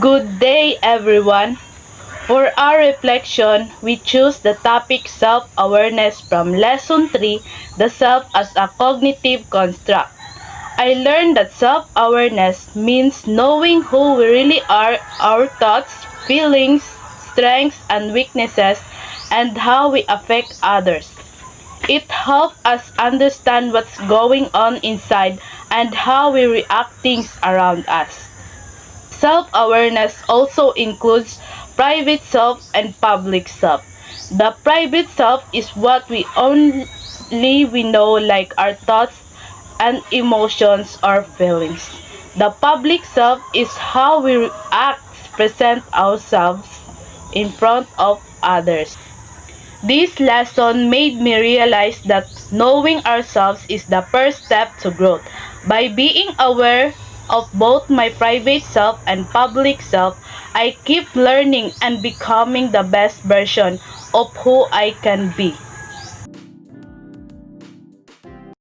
Good day, everyone. For our reflection, we choose the topic self-awareness from Lesson 3, the self as a cognitive construct. I learned that self-awareness means knowing who we really are, our thoughts, feelings, strengths, and weaknesses, and how we affect others. It helps us understand what's going on inside and how we react things around us. Self-awareness also includes private self and public self. The private self is what we only we know, like our thoughts and emotions or feelings. The public self is how we act, present ourselves in front of others. This lesson made me realize that knowing ourselves is the first step to growth. By being aware of both my private self and public self, I keep learning and becoming the best version of who I can be.